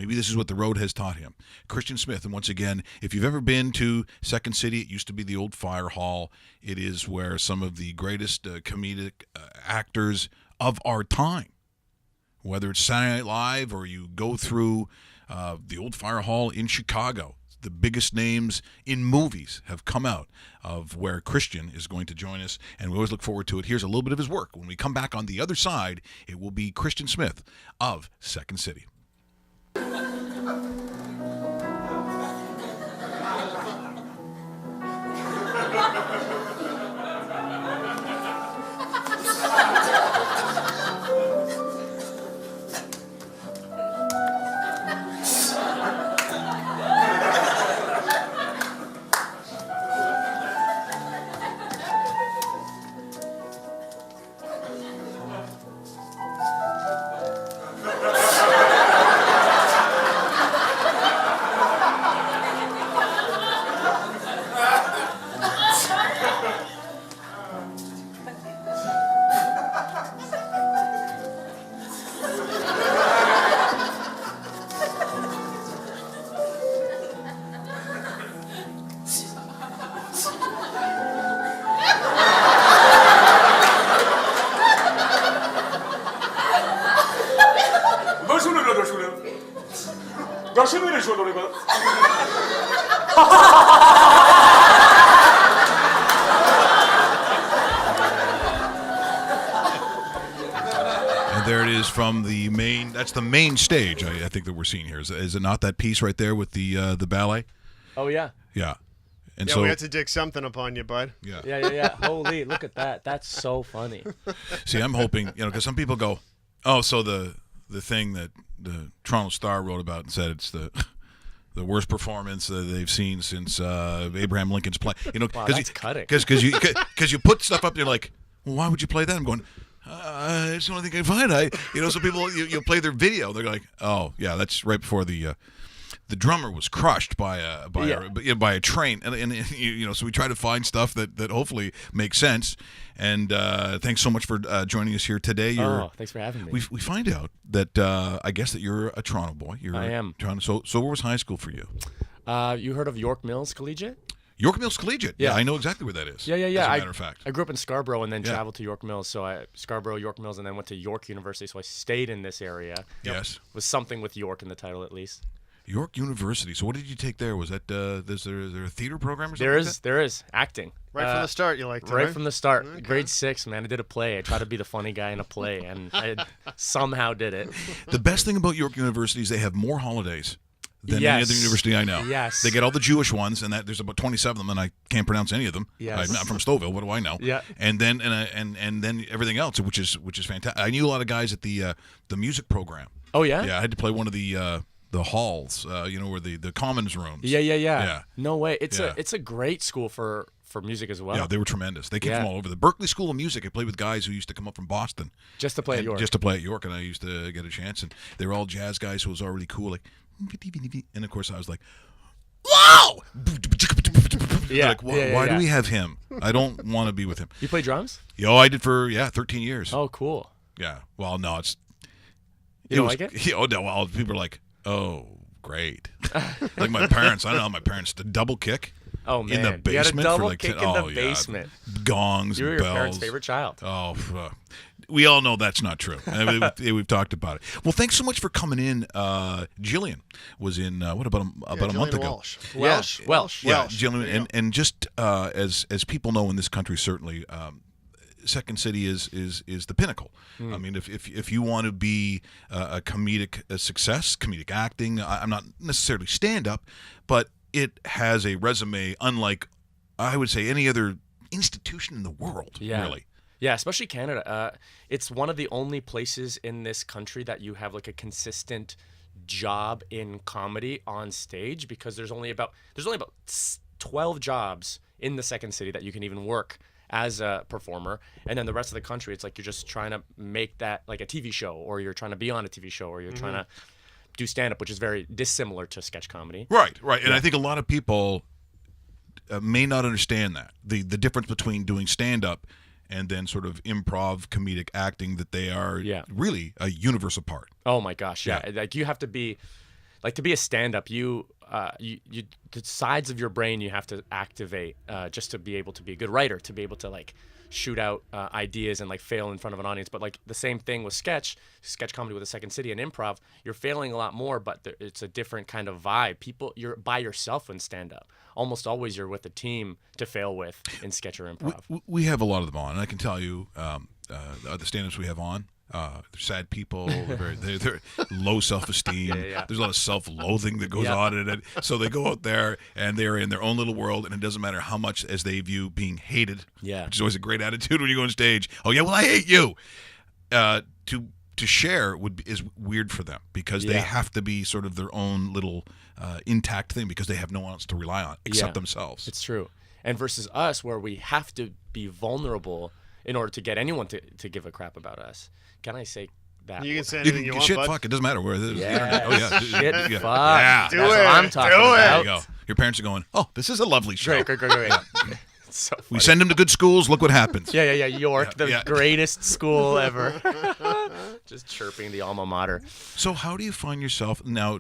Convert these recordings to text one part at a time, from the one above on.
Maybe this is what the road has taught him. Christian Smith, and once again, if you've ever been to Second City, it used to be the old fire hall. It is where some of the greatest comedic actors of our time, whether it's Saturday Night Live or you go through the old fire hall in Chicago, the biggest names in movies have come out of where Christian is going to join us, and we always look forward to it. Here's a little bit of his work. When we come back on the other side, it will be Christian Smith of Second City. And there it is from the main. That's the main stage. I think that we're seeing here. Is it not that piece right there with the ballet? Oh yeah. Yeah. And yeah, so we had to dig something upon you, bud. Yeah. Yeah. Holy, look at that. That's so funny. See, I'm hoping, because some people go, oh, so the thing that the Toronto Star wrote about and said it's the worst performance that they've seen since Abraham Lincoln's play. Wow, that's cutting. Because you put stuff up there like, well, why would you play that? I'm going, it's the only thing I can find. So people you play their video, they're like, oh yeah, that's right before the drummer was crushed by a train, and so we try to find stuff that hopefully makes sense. And thanks so much for joining us here today. Thanks for having me. We find out that I guess that you're a Toronto boy. I am. Toronto. So where was high school for you? You heard of York Mills Collegiate? York Mills Collegiate. Yeah, I know exactly where that is. Yeah. As a matter of fact, I grew up in Scarborough and then traveled to York Mills. So Scarborough, York Mills, and then went to York University. So I stayed in this area. Yes. With something with York in the title, at least. York University. So what did you take there? Was that is there a theater program or something? There is acting. Right from the start, you liked it, right? right? From the start. Okay. Grade 6, man. I did a play. I tried to be the funny guy in a play, and I somehow did it. The best thing about York University is they have more holidays than any other university I know. Yes. They get all the Jewish ones, and there's about 27 of them, and I can't pronounce any of them. Yes. I'm not from Stouffville. What do I know? Yeah. And then and then everything else, which is fantastic. I knew a lot of guys at the music program. Oh yeah. Yeah, I had to play one of the halls, where the commons rooms. Yeah. No way. It's a great school for music as well. Yeah, they were tremendous. They came from all over. The Berkeley School of Music, I played with guys who used to come up from Boston. Just to play at York. Just to play at York, and I used to get a chance. And they were all jazz guys, so it was all really cool. Like, and of course I was like, wow! Yeah. Like, why do we have him? I don't want to be with him. You play drums? I did for 13 years. Oh, cool. Yeah. Well, no, it's. You don't like it? Oh no. Well, people are like, oh, great. Like my parents. I don't know. My parents the double kick. Oh man, in the basement you had a double for like kick in the basement. Gongs, you were and your bells. parents' favorite child. Oh, we all know that's not true. We've talked about it. Well, thanks so much for coming in. Jillian was in about a month ago. Welsh. Yeah, Jillian, and just as people know in this country, certainly. Second City is the pinnacle. I mean, if you want to be a comedic success, comedic acting, I'm not necessarily stand-up, but it has a resume unlike, I would say, any other institution in the world, really. Yeah, especially Canada. It's one of the only places in this country that you have like a consistent job in comedy on stage, because there's only about 12 jobs in the Second City that you can even work as a performer, and then the rest of the country, it's like you're just trying to make that like a TV show, or you're trying to be on a TV show, or you're trying to do stand-up, which is very dissimilar to sketch comedy. Right. And I think a lot of people may not understand that the difference between doing stand-up and then sort of improv comedic acting, that they are really a universe apart. Oh my gosh, yeah. Like you have to be like to be a stand-up, you the sides of your brain you have to activate just to be able to be a good writer, to be able to like shoot out ideas and like fail in front of an audience. But like the same thing with sketch comedy with the Second City and improv, you're failing a lot more, but it's a different kind of vibe. You're by yourself in stand-up. Almost always you're with a team to fail with in sketch or improv. We have a lot of them on, and I can tell you the stand-ups we have on, they're sad people. They're low self-esteem. Yeah. There's a lot of self-loathing that goes on in it. So they go out there and they're in their own little world, and it doesn't matter how much as they view being hated. Yeah. Which is always a great attitude when you go on stage. Oh yeah, well I hate you. To share is weird for them because they have to be sort of their own little intact thing because they have no one else to rely on except themselves. It's true. And versus us, where we have to be vulnerable in order to get anyone to give a crap about us. Can I say that? You can say anything you want, shit, bud. fuck, it doesn't matter where it is. Yeah. Oh yeah. Shit, Yeah. fuck. Yeah. Do That's it. what I'm talking Do it. There about. you go. Your parents are going, oh, this is a lovely show. Great. It's so funny. We send them to good schools. Look what happens. Yeah. York, the Yeah. greatest school ever. Just chirping the alma mater. So how do you find yourself now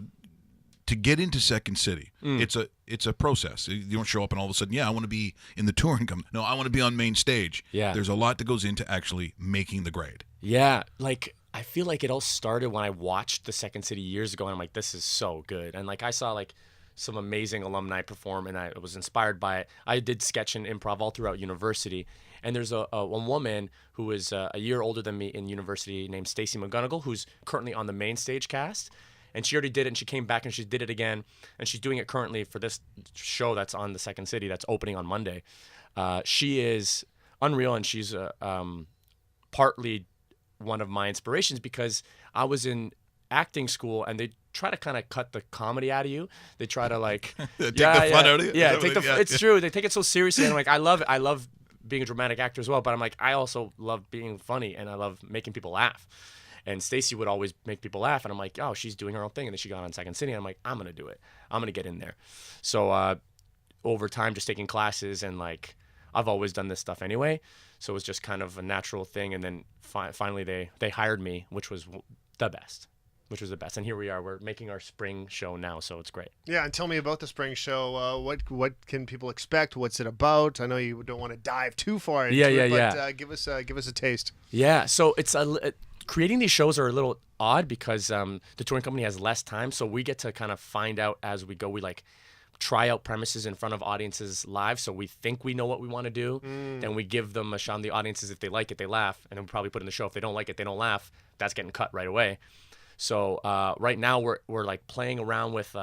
to get into Second City? It's a process. You don't show up and all of a sudden, I want to be in the touring company. No, I want to be on main stage. Yeah. There's a lot that goes into actually making the grade. Yeah, like I feel like it all started when I watched the Second City years ago, and I'm like, this is so good. And like I saw like some amazing alumni perform, and I was inspired by it. I did sketch and improv all throughout university, and there's a woman who is a year older than me in university named Stacey McGonigal, who's currently on the main stage cast. And she already did it, and she came back and she did it again, and she's doing it currently for this show that's on the Second City that's opening on Monday. She is unreal, and she's partly one of my inspirations because I was in acting school, and they try to kind of cut the comedy out of you. They try to like Take the fun out of you? Yeah, Is that what it's true. They take it so seriously, and I'm like, I love it. I love being a dramatic actor as well, but I'm like, I also love being funny, and I love making people laugh. And Stacey would always make people laugh, and I'm like, oh, she's doing her own thing. And then she got on Second City, and I'm like, I'm gonna do it. I'm gonna get in there. So over time, just taking classes, and like I've always done this stuff anyway, so it was just kind of a natural thing. And then finally, they hired me, which was the best. And here we are. We're making our spring show now, so it's great. Yeah, and tell me about the spring show. What can people expect? What's it about? I know you don't want to dive too far into it, but give us a taste. Yeah, so it's creating these shows are a little odd because the touring company has less time, so we get to kind of find out as we go. We like try out premises in front of audiences live, so we think we know what we want to do. Then we give them a shot on the audiences. If they like it, they laugh, and then we probably put in the show. If they don't like it, they don't laugh. That's getting cut right away. So right now we're like playing around with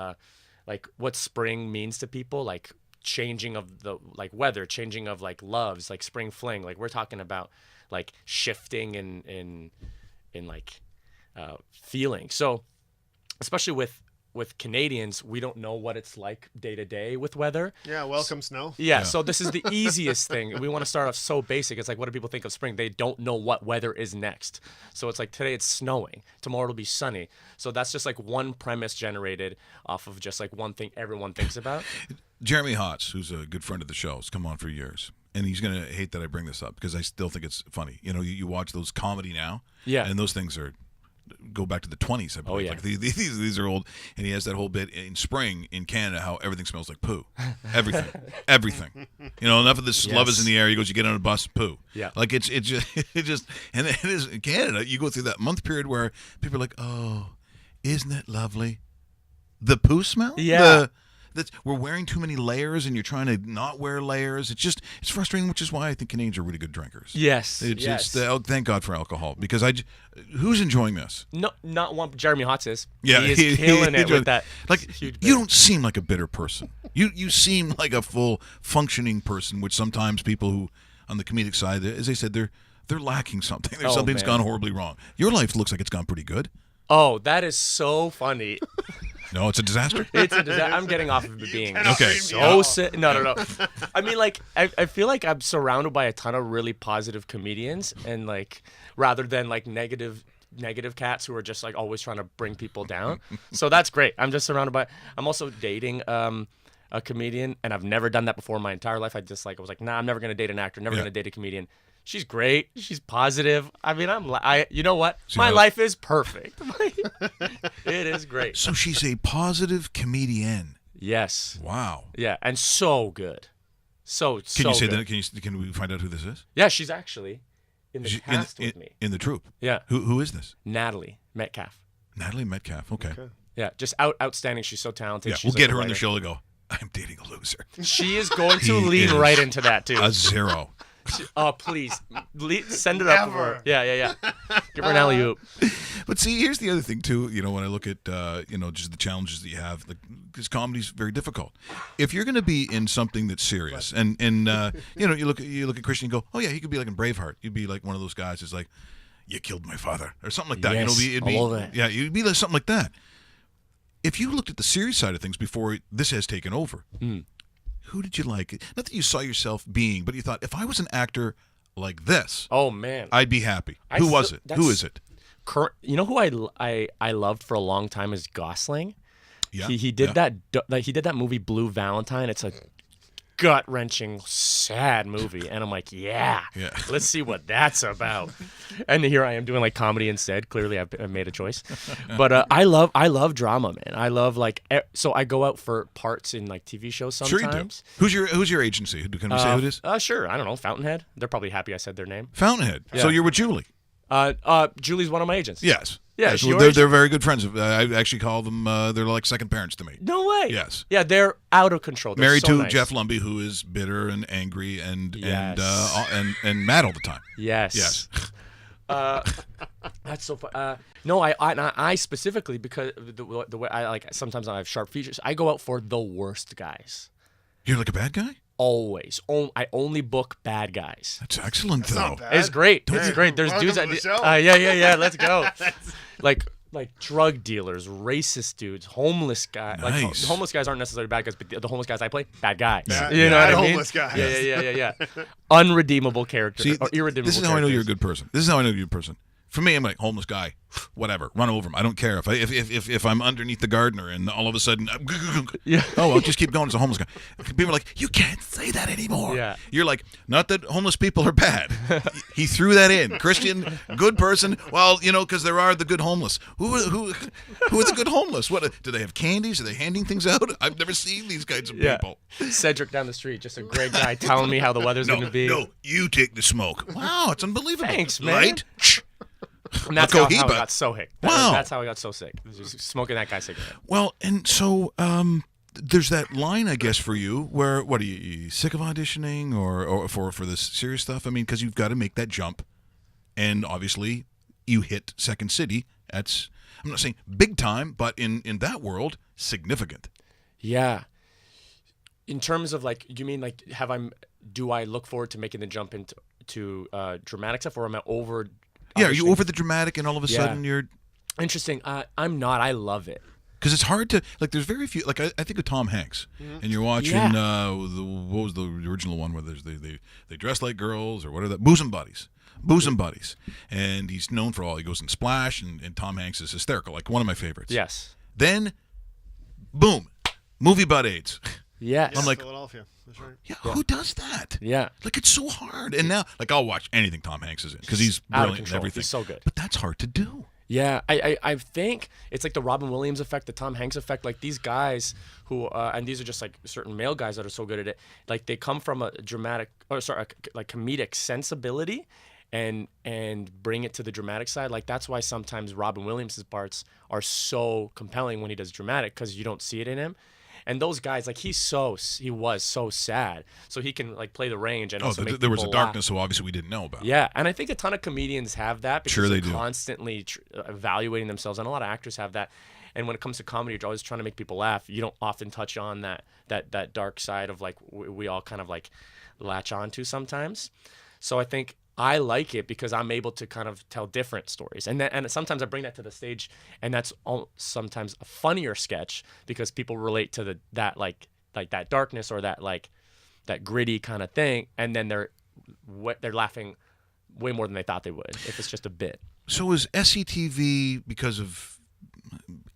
like what spring means to people, like changing of the like weather, changing of like loves, like spring fling. Like we're talking about like shifting in like feeling. So especially with Canadians, we don't know what it's like day to day with weather. Yeah, welcome snow. Yeah, so this is the easiest thing. We want to start off so basic. It's like, what do people think of spring? They don't know what weather is next. So it's like today it's snowing, tomorrow it'll be sunny. So that's just like one premise generated off of just like one thing everyone thinks about. Jeremy Hotz, who's a good friend of the show, has come on for years. And he's going to hate that I bring this up because I still think it's funny. You know, you watch those comedy now, and those things go back to the 20s, I believe. Oh, yeah. Like these are old. And he has that whole bit in spring in Canada how everything smells like poo. Everything. You know, enough of this love is in the air. He goes, you get on a bus, poo. Yeah. Like it just, and it is in Canada. You go through that month period where people are like, oh, isn't it lovely? The poo smell? Yeah. We're wearing too many layers, and you're trying to not wear layers. It's frustrating, which is why I think Canadians are really good drinkers. Yes. Thank God for alcohol, because who's enjoying this? No, not one. Jeremy Hotz is. Yeah, he is killing it with that. Like huge you don't seem like a bitter person. You seem like a full functioning person, which sometimes people who on the comedic side, as they said, they're lacking something. Something's gone horribly wrong. Your life looks like it's gone pretty good. Oh, that is so funny. No, it's a disaster. It's a disaster. I'm getting off of being Okay. so sick. No. I mean, like, I feel like I'm surrounded by a ton of really positive comedians, and like, rather than like negative cats who are just like always trying to bring people down. So that's great. I'm just surrounded by. I'm also dating a comedian, and I've never done that before in my entire life. I was like, nah, I'm never gonna date an actor. Never gonna date a comedian. She's great. She's positive. I mean, you know what? So My life is perfect. It is great. So she's a positive comedian. Yes. Wow. Yeah, and so good. So Can you say good. that? Can we find out who this is? Yeah, she's actually in the cast with me. In the troupe. Yeah. Who is this? Natalie Metcalf. Natalie Metcalf. Okay. Yeah, just outstanding. She's so talented. Yeah, She's we'll get like a her on the writer. show to go, I'm dating a loser. She is going to He lean is right into that too. A 0. Oh, please. Send it up for her. Yeah. Give her an alley-oop. But see, here's the other thing too. When I look at just the challenges that you have, because comedy's very difficult. If you're going to be in something that's serious, and you look at Christian and go, oh yeah, he could be like in Braveheart. You'd be like one of those guys who's like, you killed my father, or something like that. Yes, It'd be I love that. Yeah, you'd be like something like that. If you looked at the serious side of things before this has taken over, who did you like? Not that you saw yourself being, but you thought, if I was an actor like this, Oh man. I'd be happy. Who was it? Who is it? You know who I loved for a long time is Gosling. Yeah, He did that movie Blue Valentine. It's a gut-wrenching, sad movie, and I'm like, yeah, let's see what that's about. And here I am doing like comedy instead. Clearly, I've made a choice. But I love drama, man. I love so I go out for parts in like TV shows sometimes. Sure you do. Who's your agency? Can we say who it is? Sure. I don't know. Fountainhead. They're probably happy I said their name. Fountainhead. So you're with Julie. Julie's one of my agents. Yes. Yeah, Yes. she They're very good friends. I actually call them. They're like second parents to me. No way. Yes. Yeah, they're out of control. They're Married so to nice. Jeff Lumby, who is bitter and angry and mad all the time. Yes. Yes. That's so fun. No, I specifically, because the way I like, sometimes I have sharp features. I go out for the worst guys. You're like a bad guy? Always. I only book bad guys. That's excellent, though. It's great. It's Hey, great. There's welcome dudes. to the show. Yeah. Let's go. Like drug dealers, racist dudes, homeless guys. Nice. Like homeless guys aren't necessarily bad guys, but the homeless guys I play, bad guys. Yeah, You know bad what I mean? homeless guys. Yeah. Unredeemable character. See, Or irredeemable. this is how I know you're a characters. good person. This is how I know you're a good person. For me, I'm like, homeless guy, whatever, run over him. I don't care if I'm underneath the gardener and all of a sudden, I'll just keep going as a homeless guy. People are like, you can't say that anymore. Yeah. You're like, not that homeless people are bad. He threw that in. Christian, good person. Well, because there are the good homeless. Who are the good homeless? What do they have candies? Are they handing things out? I've never seen these kinds of people. Cedric down the street, just a great guy telling me how the weather's going to be. No, you take the smoke. Wow, it's unbelievable. Thanks, man. Right? And that's how I Cohiba. got so sick. Wow. That's how I got so sick. Just smoking that guy's cigarette. Well, and so there's that line, I guess, for you where, what are you sick of auditioning or for this serious stuff? I mean, because you've got to make that jump, and obviously you hit Second City. That's, I'm not saying big time, but in that world, significant. Yeah. In terms of you mean do I look forward to making the jump into dramatic stuff, or am I over? Yeah, are you over the dramatic and all of a sudden you're... Interesting. I'm not. I love it. Because it's hard to, there's very few, I think of Tom Hanks, and you're watching, what was the original one where they dress like girls, or what are that? Bosom Buddies. And he's known for all, he goes in Splash, and Tom Hanks is hysterical, one of my favorites. Yes. Then, boom, movie about AIDS. Yes. I'm like, Philadelphia. That's right. yeah, who does that? Yeah. It's so hard. And now, I'll watch anything Tom Hanks is in, because he's Out of brilliant and control. everything. He's so good. But that's hard to do. Yeah, I think it's like the Robin Williams effect, the Tom Hanks effect. Like these guys who, and these are just certain male guys that are so good at it. Like they come from a comedic sensibility, and bring it to the dramatic side. Like that's why sometimes Robin Williams' parts are so compelling when he does dramatic, because you don't see it in him. And those guys, he was so sad, so he can play the range and also make there was a people darkness, laugh. so obviously we didn't know about. Yeah, and I think a ton of comedians have that because Sure they they're do. constantly evaluating themselves, and a lot of actors have that. And when it comes to comedy, you're always trying to make people laugh. You don't often touch on that dark side of we all kind of latch on to sometimes. So I think I like it because I'm able to kind of tell different stories, and sometimes I bring that to the stage, and that's sometimes a funnier sketch because people relate to that darkness or that gritty kind of thing, and then they're laughing way more than they thought they would if it's just a bit. So is SCTV, because of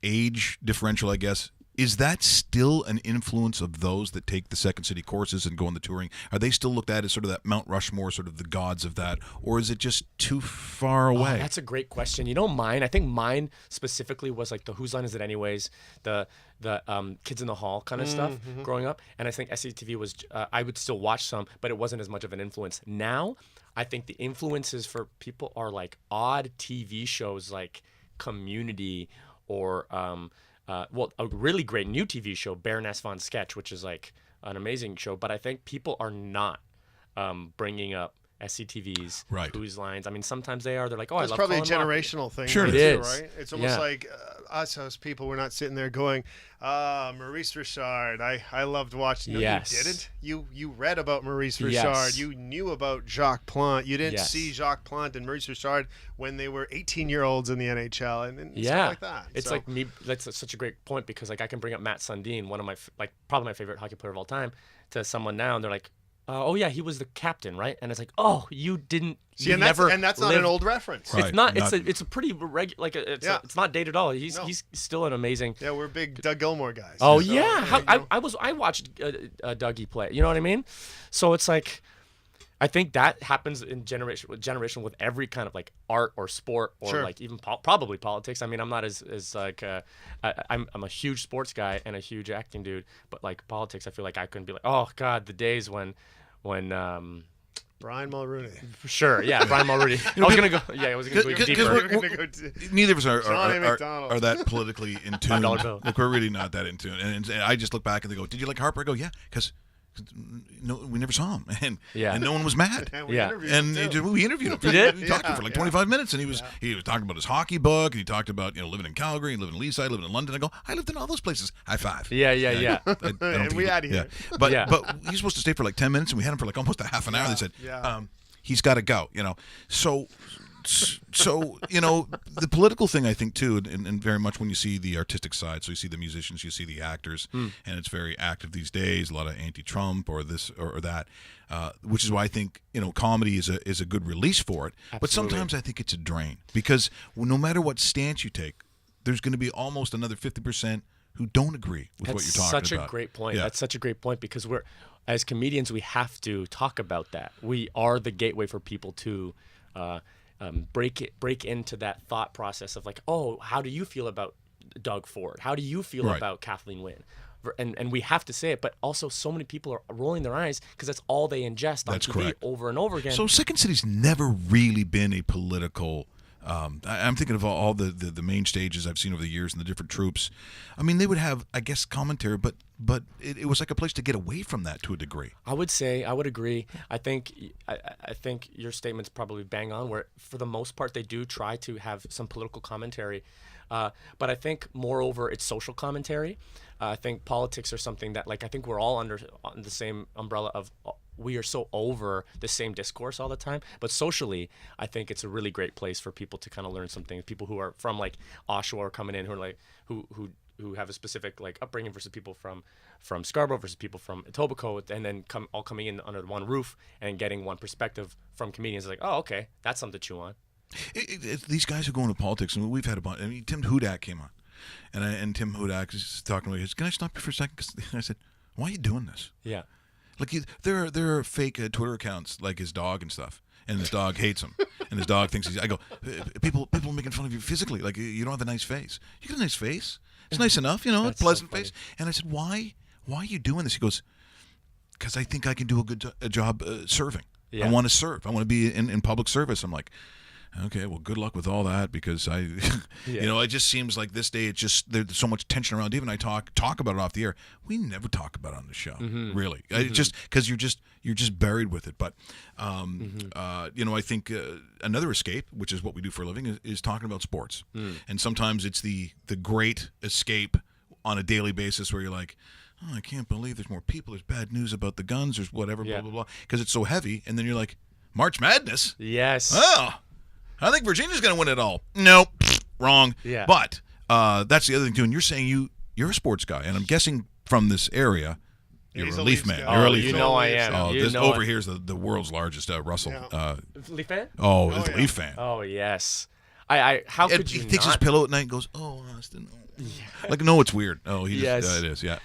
age differential, I guess, Is that still an influence of those that take the Second City courses and go on the touring? Are they still looked at as sort of that Mount Rushmore, sort of the gods of that, or is it just too far away? That's a great question. I think mine specifically was like the Whose Line Is It Anyways, the Kids in the Hall kind of stuff growing up. And I think SCTV was, I would still watch some, but it wasn't as much of an influence. Now, I think the influences for people are like odd TV shows like Community or a really great new TV show, Baroness von Sketch, which is like an amazing show. But I think people are not bringing up SCTV's Whose Lines. I mean, sometimes they are. They're like, oh, it's I love probably a Colin generational thing. Sure, it too, is. Right? It's almost like us as people, we're not sitting there going, Maurice Richard. I loved watching. No, yes. You didn't. You read about Maurice Richard. Yes. You knew about Jacques Plante. You didn't see Jacques Plante and Maurice Richard when they were 18-year-olds in the NHL and stuff like that. It's like me. That's such a great point because like I can bring up Matt Sundin, one of my probably my favorite hockey player of all time, to someone now, and they're like, oh yeah, he was the captain, right? And it's like, oh, you didn't. See, and that's not an old reference. Right. It's not. It's a pretty regular. Like it's not dated at all. He's still an amazing. Yeah, we're big Doug Gilmour guys. Oh so, yeah, I watched Dougie play. You know what I mean? So it's like, I think that happens in generation with every kind of like art or sport or like even probably politics. I mean, I'm not as like I'm a huge sports guy and a huge acting dude, but like politics, I feel like I couldn't be like, oh God, the days when Brian Mulrooney. Sure, yeah, Brian Mulrooney. I was gonna go deeper. Neither of us are that politically in tune. Like we're really not that in tune. And I just look back and they go, "Did you like Harper?" I go, "Yeah," because no, we never saw him, and no one was mad. And we interviewed him. You did? We talked to him for like 25 minutes, and he was talking about his hockey book, and he talked about living in Calgary, and living in Leaside, living in London. I go, I lived in all those places. High five. Yeah. And we had here. Yeah. But he's supposed to stay for like 10 minutes, and we had him for like almost a half an hour. They said, he's got to go. So the political thing, I think too, and very much when you see the artistic side, so you see the musicians, you see the actors, and it's very active these days. A lot of anti-Trump or this or that, which is why I think comedy is a good release for it. Absolutely. But sometimes I think it's a drain because no matter what stance you take, there's going to be almost another 50% who don't agree with what you're talking about. That's such a great point. That's such a great point because as comedians we have to talk about that. We are the gateway for people to. Break into that thought process of like, oh, how do you feel about Doug Ford? How do you feel about Kathleen Wynne? And we have to say it, but also so many people are rolling their eyes because that's all they ingest on TV over and over again. So Second City's never really been a political. I'm thinking of all the main stages I've seen over the years and the different troops. I mean, they would have, I guess, commentary, but it was like a place to get away from that to a degree. I would agree. I think your statement's probably bang on. Where for the most part they do try to have some political commentary, but I think moreover it's social commentary. I think politics are something that I think we're all under the same umbrella of. We are so over the same discourse all the time, but socially, I think it's a really great place for people to kind of learn something. People who are from like Oshawa are coming in, who are like who have a specific like upbringing versus people from Scarborough versus people from Etobicoke, and then all coming in under one roof and getting one perspective from comedians. Like, oh, okay, that's something to chew on. These guys are going to politics, and we've had a bunch. I mean, Tim Hudak came on, and Tim Hudak is talking to me. He goes, "Can I stop you for a second?" I said, "Why are you doing this?" Yeah. Like there are fake Twitter accounts like his dog and stuff, and his dog hates him, and his dog thinks he's. I go, people are making fun of you physically. Like you don't have a nice face. You got a nice face. It's nice enough, a pleasant face. And I said, why are you doing this? He goes, because I think I can do a good job serving. Yeah. I want to serve. I want to be in public service. I'm like, okay, well, good luck with all that because it just seems like this day, it's just there's so much tension around. Even I talk about it off the air. We never talk about it on the show, really. Just because you're just buried with it. But I think another escape, which is what we do for a living, is talking about sports. And sometimes it's the great escape on a daily basis where you're like, oh, I can't believe there's more people. There's bad news about the guns. There's whatever, blah blah blah, because it's so heavy. And then you're like, March Madness. Yes. Oh. I think Virginia's going to win it all. Nope. Wrong. Yeah. But that's the other thing, too. And you're saying you're a sports guy. And I'm guessing from this area, you're a Leaf man. You're a Leaf fan. I am. Over here is the world's largest Russell. Yeah. Leaf fan? Leaf fan. Oh, yes. How could you He takes his pillow at night and goes, oh, Austin. Oh. Like, no, it's weird. Oh, he Yes. just, it is, yeah.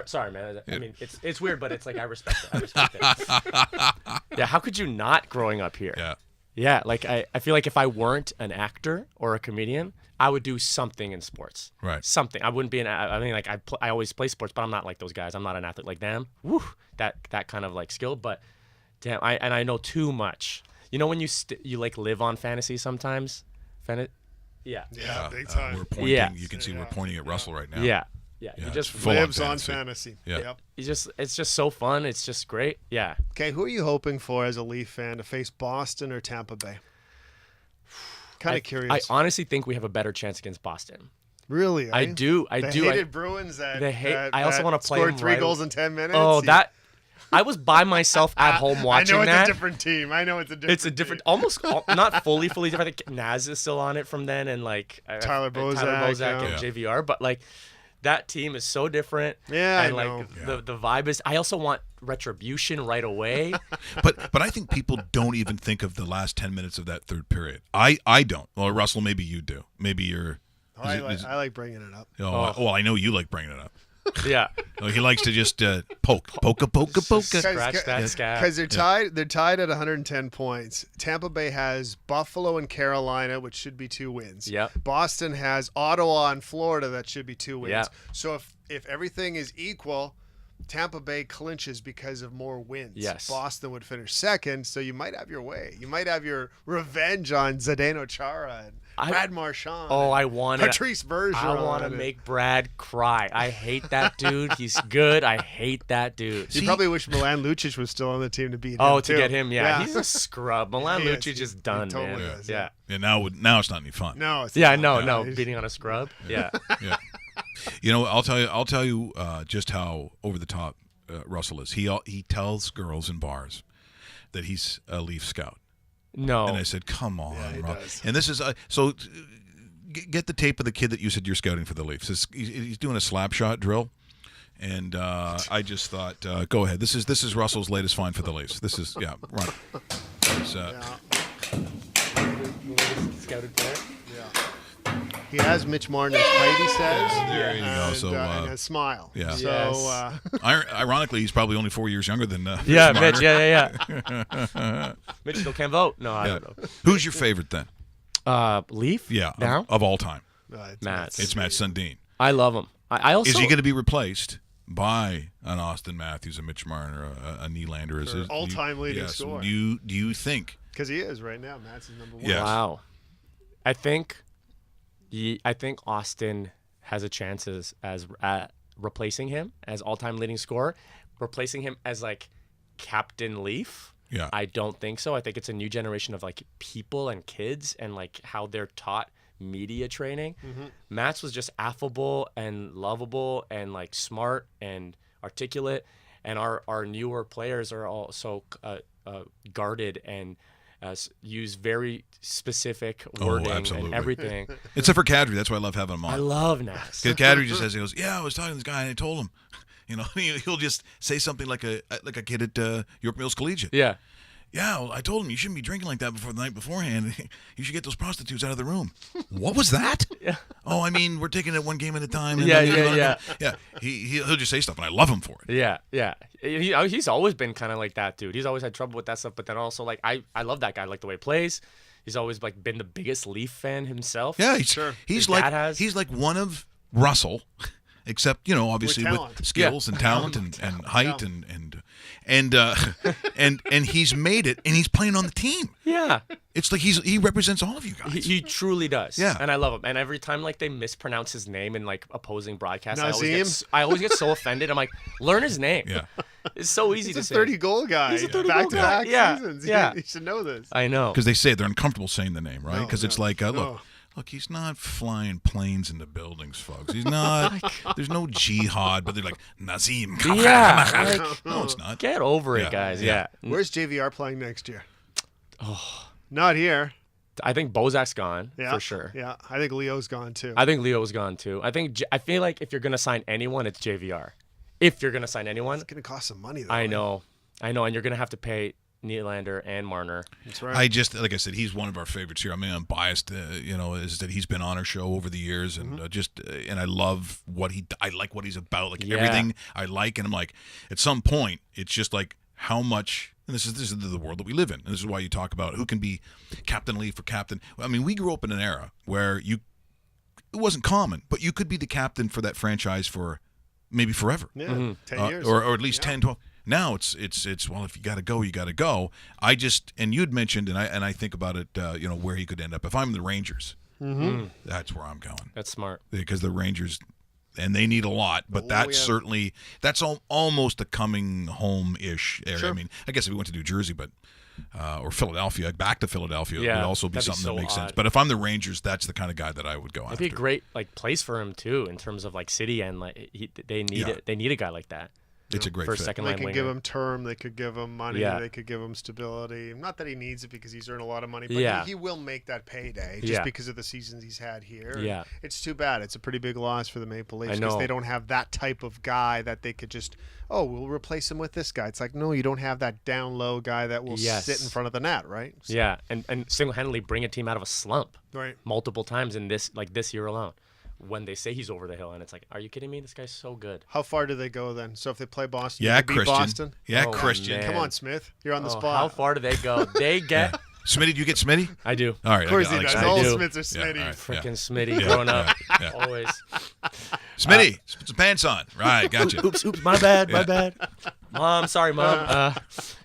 Sorry, man. I mean, it's weird, but it's like I respect it. I respect it. Yeah, how could you not growing up here? Yeah. Yeah, like I feel like if I weren't an actor or a comedian, I would do something in sports. Right. Something. I wouldn't be I mean, like I always play sports, but I'm not like those guys. I'm not an athlete like them. Woo, that kind of like skill. But damn, I know too much. You know when you like live on fantasy sometimes. Yeah. Yeah, big time. We're pointing. Yeah. You can see we're pointing at Russell right now. Yeah. Yeah. Yeah, He just it's full on Lives on fantasy. fantasy. Yeah. it's just so fun. It's just great. Yeah. Okay, who are you hoping for as a Leaf fan to face Boston or Tampa Bay? Kind of curious. I honestly think we have a better chance against Boston. Really? I eh? do. I the do. hated Bruins that I also want to play scored them 3 right- goals in 10 minutes. Oh, I was by myself at home watching I know it's that. a different team. I know it's a different It's a different, almost not fully different. I think Naz is still on it from then, and like Tyler Bozak, and yeah. JVR. But like that team is so different. Yeah, and I like know. the vibe is. I also want retribution right away. But I think people don't even think of the last 10 minutes of that third period. I don't. Well, Russell, maybe you do. Maybe you're. I like bringing it up. Well, I know you like bringing it up. Yeah, Oh, he likes to just poke. scratch that scab. Because they're tied. They're tied at 110 points. Tampa Bay has Buffalo and Carolina, which should be 2 wins. Yep. Boston has Ottawa and Florida, that should be 2 wins. Yep. So if everything is equal, Tampa Bay clinches because of more wins. Yes. Boston would finish second, so you might have your way. You might have your revenge on Zdeno Chara and Brad Marchand. Oh, I want it. Patrice Bergeron. I want to make Brad cry. I hate that dude. He's good. I hate that dude. You probably wish Milan Lucic was still on the team to beat him. Oh, to too. get him, yeah. He's a scrub. Milan He is. Lucic is He done, totally man. is, Yeah. And now it's not any fun. No. It's Yeah, not. no, He's- beating on a scrub. Yeah. Yeah. You know, I'll tell you just how over the top Russell is. He tells girls in bars that he's a Leaf scout. No. And I said, "Come on, he Rob." does. And this is so. Get the tape of the kid that you said you're scouting for the Leafs. He's doing a slap shot drill, and I just thought, go ahead. This is Russell's latest find for the Leafs. This is run. Scouted player. Yeah. He has Mitch Marner's height, he says. There you go. And, So, and a smile. yeah. So, Yes. Ironically, he's probably only 4 years younger than Yeah, Marner. Mitch. Yeah. Mitch still can't vote. No, I Yeah. don't know. Who's your favorite then? Leaf. Yeah, Now of all time. Matt. It's Matt Sundin. I love him. I also. Is he going to be replaced by an Austin Matthews, a Mitch Marner, a Nylander? Is it- all-time leading yes. scorer. Do you think? Because he is right now. Matt's his number 1. Yes. Wow. I think Austin has a chance as replacing him as all-time leading scorer, replacing him as like Captain Leaf. Yeah. I don't think so. I think it's a new generation of like people and kids and like how they're taught media training. Matt's was just affable and lovable and like smart and articulate, and our newer players are all so guarded and use very specific wording and absolutely. everything. Except for Kadri. That's why I love having him on. I love Nas. Because Kadri just says, he goes, "Yeah, I was talking to this guy and I told him." You know, he'll just say something like a kid at York Mills Collegiate. Yeah. Yeah, well, I told him you shouldn't be drinking like that before the night beforehand. You should get those prostitutes out of the room. What was that? Yeah. Oh, I mean, we're taking it one game at a time. And Yeah, then- yeah. He'll just say stuff, and I love him for it. Yeah. He's always been kind of like that, dude. He's always had trouble with that stuff, but then also like I love that guy. I like the way he plays. He's always like been the biggest Leaf fan himself. Yeah, His he's dad has. he's like one of Russell, except obviously with talent. skills and talent and height and he's made it, and he's playing on the team. Yeah. It's like he represents all of you guys. He truly does. Yeah. And I love him. And every time like they mispronounce his name in like opposing broadcasts, Nazim? I always get so offended. I'm like, learn his name. Yeah. It's so easy He's to a say. 30-goal guy. He's a 30-goal back-to-back guy. Yeah, seasons. yeah. You should know this. I know. Because they say they're uncomfortable saying the name, right? No, Because it's like, no. look, he's not flying planes into buildings, folks. He's not. There's no jihad, but they're like Nazim. Yeah, like, No, it's not. get over Yeah. it, guys. Yeah. Yeah. Where's JVR playing next year? Oh, not here. I think Bozak's gone Yeah, for sure. Yeah, I think Leo's gone too. I think Leo's gone too. I feel like if you're gonna sign anyone, it's JVR. If you're gonna sign anyone, It's gonna cost some money though. I know, and you're gonna have to pay Nylander and Marner. That's right. Like I said, he's one of our favorites here. I mean, I'm biased, is that he's been on our show over the years, and and I love I like what he's about, like everything I like, and I'm like, at some point, it's just like how much. And this is the world that we live in, and this is why you talk about who can be Captain Lee for captain. I mean, we grew up in an era where it wasn't common, but you could be the captain for that franchise for maybe forever. Yeah, 10 years. Or at least 10, 12. Now it's well, if you got to go, you got to go. And you'd mentioned, and I think about it, where he could end up. If I'm the Rangers, that's where I'm going. That's smart. Because the Rangers, and they need a lot, but that's almost a coming home-ish area. Sure. I mean, I guess if we went to New Jersey, but or Philadelphia, back to Philadelphia would also be something that makes sense. But if I'm the Rangers, that's the kind of guy that I would go after. It'd be a great place for him too, in terms of city, and they need a guy like that. It's a great fit. Second They line could winger. give him term. They could give him money. Yeah. They could give him stability. Not that he needs it because he's earned a lot of money, but he will make that payday just because of the seasons he's had here. Yeah. And it's too bad. It's a pretty big loss for the Maple Leafs because they don't have that type of guy that they could just, we'll replace him with this guy. It's like, no, you don't have that down low guy that will sit in front of the net, right? So, yeah, and single-handedly bring a team out of a slump multiple times in this year alone. When they say he's over the hill, and it's like, are you kidding me? This guy's so good. How far do they go then? So if they play Boston, they beat Boston? Yeah, Christian. Come on, Smith. You're on the spot. How far do they go? They get... Smitty, do you get Smitty? I do. All right. Of course he does. All do. Smiths are Smitty. Freaking Smitty growing up. Always. Smitty, put some pants on. Right, gotcha. Oops, my bad, my bad. Mom, sorry, Mom.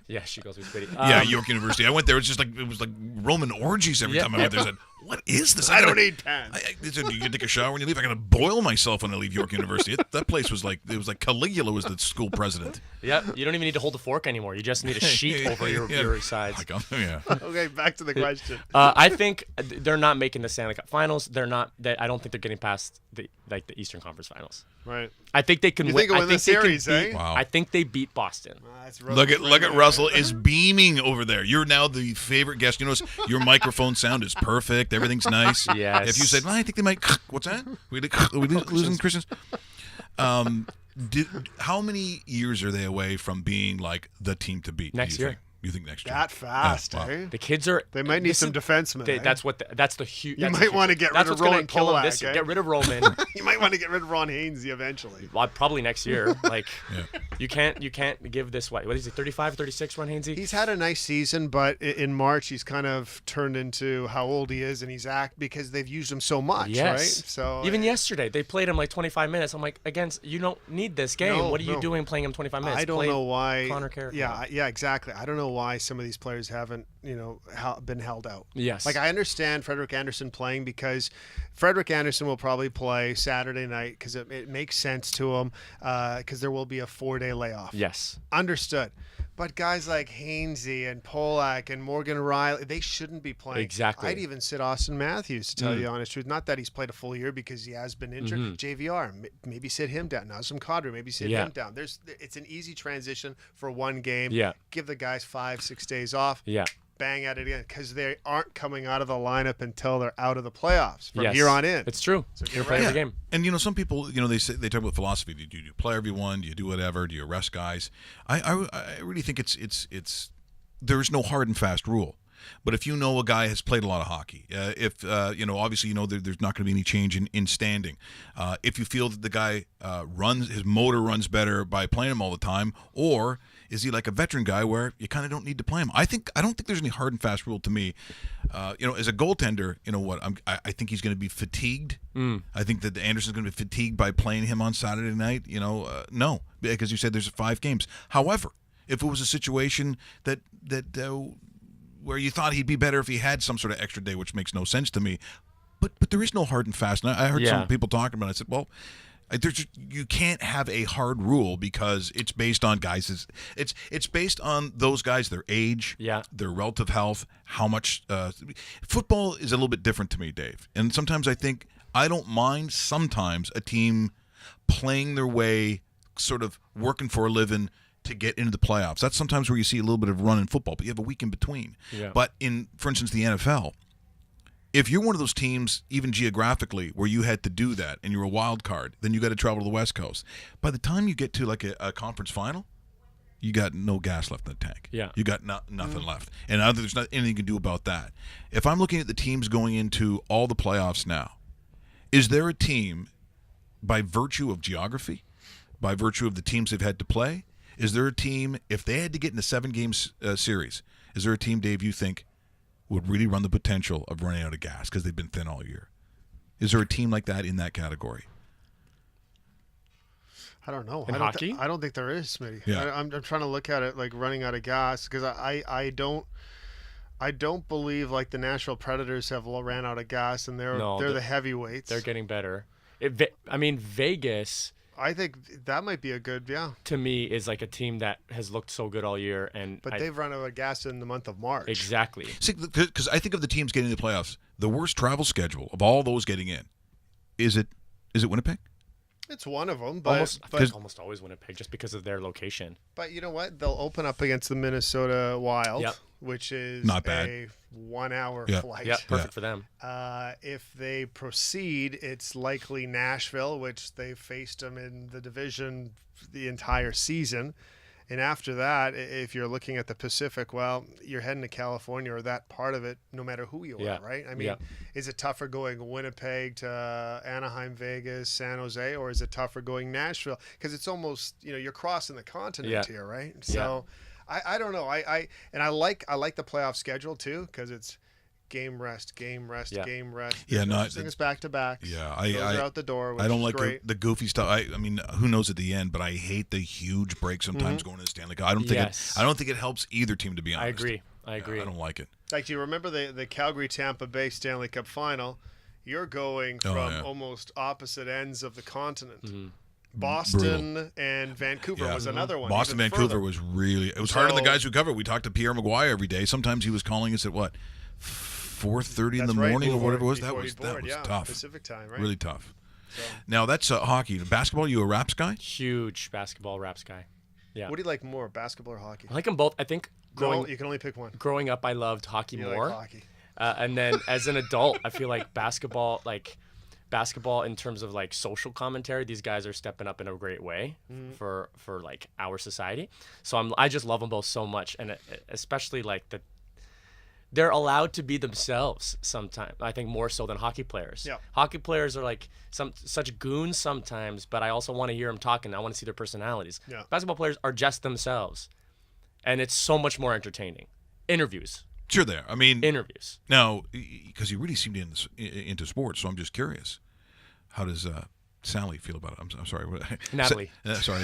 Yeah, she goes with Smitty. York University. I went there. It was like Roman orgies every time I went there. I said, what is this? I don't need pants. You can take a shower when you leave. I got to boil myself when I leave York University. That place was like Caligula was the school president. Yeah, you don't even need to hold a fork anymore. You just need a sheet over your sides. Okay, back to the question. I think they're not making the Stanley Cup Finals. They're not. I don't think they're getting past the Eastern Conference Finals. Right. I think they can win. I think the series, beat, Wow. I think they beat Boston. Look at Russell is beaming over there. You're now the favorite guest. You notice your microphone sound is perfect. Everything's nice. Yes. If you said, I think they might. What's that? We losing Christians. How many years are they away from being like the team to beat? Next year. You think next year? That fast, wow. eh? The kids are. They might need some defensemen. That's the huge. You might want to get rid of Roman Polak. Get rid of Roman. You might want to get rid of Ron Hainsey eventually. Well, probably next year. You can't give this what is he 35, 36? Ron Hainsey. He's had a nice season, but in March he's kind of turned into how old he is, and he's because they've used him so much, right? So even yesterday they played him like 25 minutes. I'm like, you don't need this game. No, what are you doing playing him 25 minutes? I don't know why. Connor Carrick. Yeah, exactly. I don't know why some of these players haven't, been held out. Yes. Like I understand Frederik Andersen playing because Frederik Andersen will probably play Saturday night because it makes sense to him because there will be a 4-day layoff. Yes. Understood. But guys like Hainsey and Polak and Morgan Riley, they shouldn't be playing. Exactly. I'd even sit Austin Matthews, to tell you the honest truth. Not that he's played a full year because he has been injured. JVR, maybe sit him down. Nazem Kadri, maybe sit him down. It's an easy transition for one game. Yeah. Give the guys 5-6 days off. Yeah. Bang at it again because they aren't coming out of the lineup until they're out of the playoffs from here on in. It's true. So you're playing the game. And some people, they talk about philosophy. Do you play everyone? Do you do whatever? Do you rest guys? I really think it's there's no hard and fast rule. But if a guy has played a lot of hockey, obviously there's not going to be any change in standing. If you feel that the guy his motor runs better by playing him all the time, or is he like a veteran guy where you kind of don't need to play him? I don't think there's any hard and fast rule to me. As a goaltender, I think he's going to be fatigued. I think that Anderson's going to be fatigued by playing him on Saturday night. No, because you said there's 5 games. However, if it was a situation that where you thought he'd be better if he had some sort of extra day, which makes no sense to me. But there is no hard and fast. And I heard some people talking about it. I said, well, you can't have a hard rule because it's based on guys. It's based on those guys, their age, their relative health, how much. Football is a little bit different to me, Dave. And sometimes I don't mind sometimes a team playing their way, sort of working for a living, to get into the playoffs. That's sometimes where you see a little bit of run in football, but you have a week in between. Yeah. But for instance, the NFL, if you're one of those teams, even geographically, where you had to do that and you're a wild card, then you got to travel to the West Coast. By the time you get to like a conference final, you got no gas left in the tank. Yeah. You got nothing left. And there's not anything you can do about that. If I'm looking at the teams going into all the playoffs now, is there a team, by virtue of geography, by virtue of the teams they've had to play, is there a team, if they had to get in a 7-game series, is there a team, Dave, you think would really run the potential of running out of gas because they've been thin all year? Is there a team like that in that category? I don't know. In hockey? I don't think there is, Smitty. Yeah. I'm trying to look at it like running out of gas because I don't believe like the Nashville Predators have ran out of gas and they're the heavyweights. They're getting better. Vegas, I think that might be a good to me, is like a team that has looked so good all year, but they've run out of gas in the month of March. Exactly. See, because I think of the teams getting to the playoffs, the worst travel schedule of all those getting in, is it Winnipeg? It's one of them, but almost always Winnipeg just because of their location. But you know what? They'll open up against the Minnesota Wild, Yep. which is Not bad. a 1-hour flight. Yeah, perfect for them. If they proceed, it's likely Nashville, which they faced them in the division the entire season. And after that, if you're looking at the Pacific, well, you're heading to California or that part of it, no matter who you are, right? I mean, is it tougher going Winnipeg to Anaheim, Vegas, San Jose, or is it tougher going Nashville? Because it's almost, you're crossing the continent here, right? So I don't know. I like the playoff schedule too, because it's game rest, game rest. Yeah, no, things back to back. Yeah, those are out the door. Which I don't is like great. the goofy stuff. I mean, who knows at the end? But I hate the huge break sometimes going to the Stanley Cup. I don't think it helps either team, to be honest. I agree. I don't like it. Like, do you remember the Calgary Tampa Bay Stanley Cup final? You're going from almost opposite ends of the continent. Mm-hmm. Boston and Vancouver was another one. Boston, Vancouver was really. It was hard on the guys who cover it. We talked to Pierre Maguire every day. Sometimes he was calling us at 4:30 in the morning or whatever it was. That was tough. Pacific time, right? Really tough. So. Now that's hockey. Basketball, you a Raps guy? Huge basketball Raps guy. Yeah. What do you like more, basketball or hockey? I like them both. I think you can only pick one. Growing up, I loved hockey more. Like hockey. And then as an adult, I feel like basketball in terms of like social commentary, these guys are stepping up in a great way for like our society. So I just love them both so much, and especially like they're allowed to be themselves sometimes. I think more so than hockey players. Yeah. Hockey players are like such goons sometimes, but I also want to hear them talking. I want to see their personalities. Yeah. Basketball players are just themselves, and it's so much more entertaining. Interviews. Sure, there. I mean, interviews. Now, because you really seem to be into sports, so I'm just curious. How does Sally feel about it? I'm sorry. Natalie. Sorry.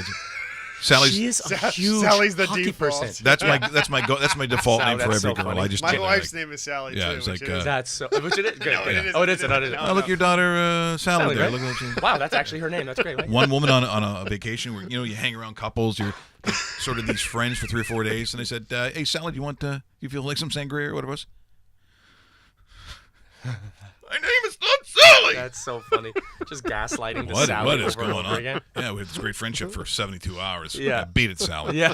Sally's the hockey default person. That's my default name for every so girl. funny. I just my wife's name is Sally too. It's like that's so. Which it is. Good. No, it isn't. Oh, it isn't. Oh, look, your daughter Sally there. Right? Look at that. Wow, that's actually her name. That's great. Right? One woman on a vacation where you hang around couples, you're like, sort of these friends for 3 or 4 days, and they said, "Hey, Sally, do you feel like some sangria or whatever it was?" My name is not Sally. That's so funny. Just gaslighting the What Sally is over and going over on? again. Yeah, we had this great friendship for 72 hours. Yeah. I beat it, Sally. Yeah.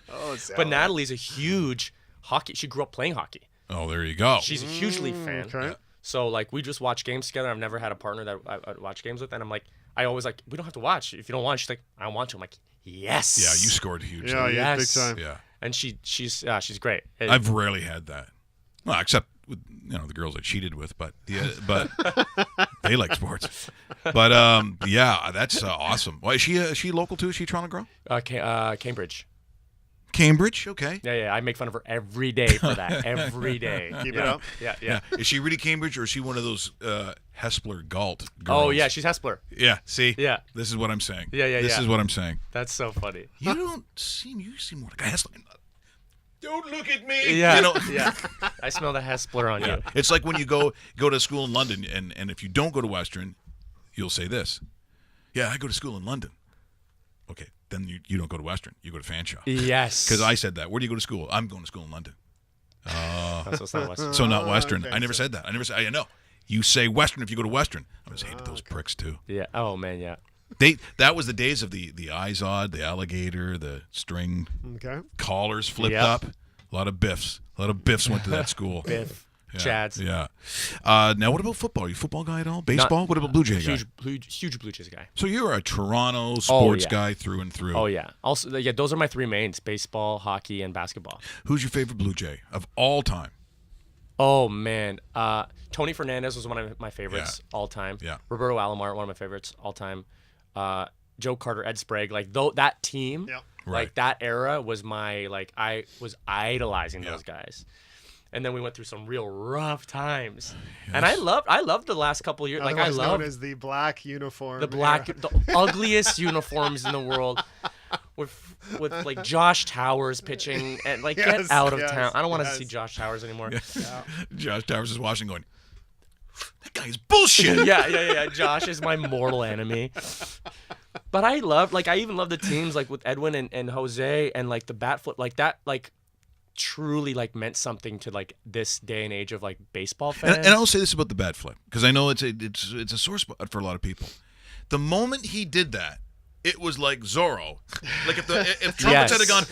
Oh, Sally. But Natalie's a huge hockey. She grew up playing hockey. Oh, there you go. She's a hugely fan. Okay. Yeah. So like we just watch games together. I've never had a partner that I watch games with, and I'm like, I always like, we don't have to watch. If you don't want, she's like, I want to. I'm like, yes. Yeah, you scored huge. Yeah, Yes. big time. Yeah. And she's great. I've rarely had that. Well, except with the girls I cheated with, but they like sports. But yeah, that's awesome. Well, is she local too? Is she a Toronto girl? Cambridge. Cambridge, okay. Yeah. I make fun of her every day for that. Every day. Keep it up. Yeah. Is she really Cambridge, or is she one of those Hespler Galt girls? Oh yeah, she's Hespler. Yeah. See. Yeah. This is what I'm saying. Yeah. This is what I'm saying. That's so funny. You seem more like a Hespler. Don't look at me. Yeah. Yeah. I smell the Hespler on you. It's like when you go to school in London, and if you don't go to Western, you'll say this. Yeah, I go to school in London. Okay, then you don't go to Western. You go to Fanshawe. Yes. Because I said that. Where do you go to school? I'm going to school in London. So it's not Western. So not Western. Okay, I never said that. I know. You say Western if you go to Western. I always hated those pricks too. Yeah. Oh man. Yeah. That was the days of the Izod, the alligator, the string Okay. collars flipped Yep. up. A lot of biffs. A lot of biffs went to that school. Biff. Chads. Yeah. Now, what about football? Are you a football guy at all? Baseball? What about Blue Jay guy? Huge Blue Jays guy. So you're a Toronto sports yeah. guy through and through. Oh yeah. Also, yeah, those are my three mains: baseball, hockey, and basketball. Who's your favorite Blue Jay of all time? Oh man, Tony Fernandez was one of my favorites all time. Yeah. Roberto Alomar, one of my favorites all time. Joe Carter, Ed Sprague, like that team, Yeah. Right. like that era was my I was idolizing those guys. And then we went through some real rough times, and I loved the last couple of years. Like I Otherwise known loved as the black uniform. the ugliest uniforms in the world, with like Josh Towers pitching, and like Yes, get out of yes, town. I don't want to yes. see Josh Towers anymore. Yeah. Josh Towers is watching going, that guy is bullshit. yeah. Josh is my mortal enemy. But I even love the teams like with Edwin and Jose and like the bat flip, like that, like truly like meant something to like this day and age of like baseball fans. And I will say this about the bat flip, because I know it's a sore spot for a lot of people. The moment he did that, it was like Zorro. Like if trumpets Yes. had gone,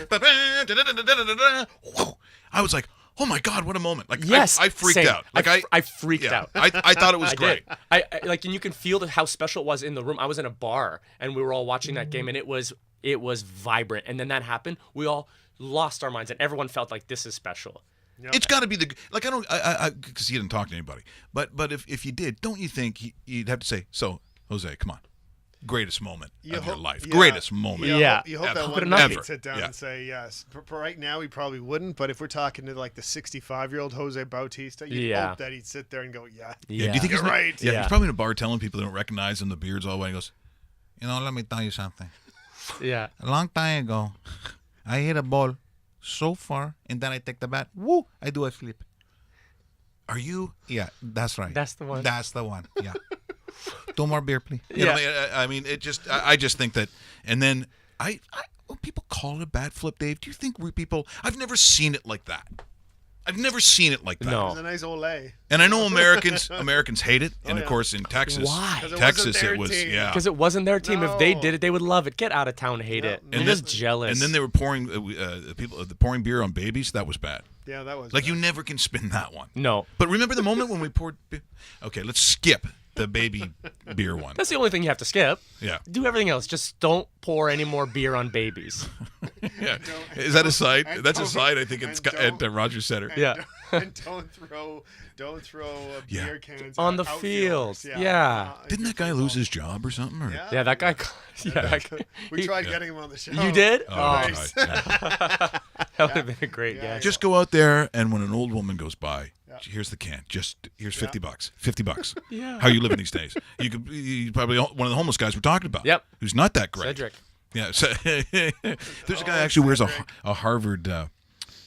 I was like, oh my God, what a moment. Like Yes, I freaked same. out. Like I freaked out. I thought it was I great. did. I like, and you can feel how special it was in the room. I was in a bar and we were all watching that game, and it was vibrant. And then that happened. We all lost our minds, and everyone felt like this is special. It's got to be I because he didn't talk to anybody. But if you did, don't you think you'd have to say, so Jose, come on, greatest moment of your life, greatest moment. Yeah. You hope Ever. that one Ever. day he'd sit down and say yes. For right now, he probably wouldn't. But if we're talking to like the 65-year-old Jose Bautista, you'd hope that he'd sit there and go, yeah. Do you think You're he's right. Yeah, Yeah. he's probably in a bar telling people they don't recognize him. The beard's all white. He goes, let me tell you something. Yeah. A long time ago, I hit a ball so far, and then I take the bat. Woo! I do a flip. Are you? Yeah, that's right. That's the one. That's the one. Yeah. 2 more beer, please. You know, I mean, it just. I just think that, and then when people call it a bat flip, Dave, do you think people? I've never seen it like that. I've never seen it like that. No. It's a nice ole. And I know Americans hate it, and of yeah. course in Texas, Why? 'Cause it Texas wasn't their it was team. yeah. Because it wasn't their team. If they No. did it, they would love it. Get out of town, hate it. And I'm then- just jealous. And then they were pouring pouring beer on babies. That was bad. Yeah, that was Like you never can spin that one. no. But remember the moment when we poured? Okay, let's skip the baby beer one. That's the only thing you have to skip. Yeah. Do everything else. Just don't pour any more beer on babies. Yeah. Is that a side? and That's a don't- side. I think and it's don't- at Rogers Center. And Yeah. And don't throw Yeah. beer cans On at the outfielders. field. Yeah. Didn't that guy lose his job or something? Or? Yeah, that guy. Yeah, that guy, We tried getting him on the show. You did? Oh, nice. right. Yeah. That would have been a great Yeah, gag. Just go out there, and when an old woman goes by, Yeah. here's the can. Here's $50. $50. Yeah. How are you living these days? You probably one of the homeless guys we're talking about. Yep. Who's not that great. Cedric. Yeah. So, there's a guy actually wears a Harvard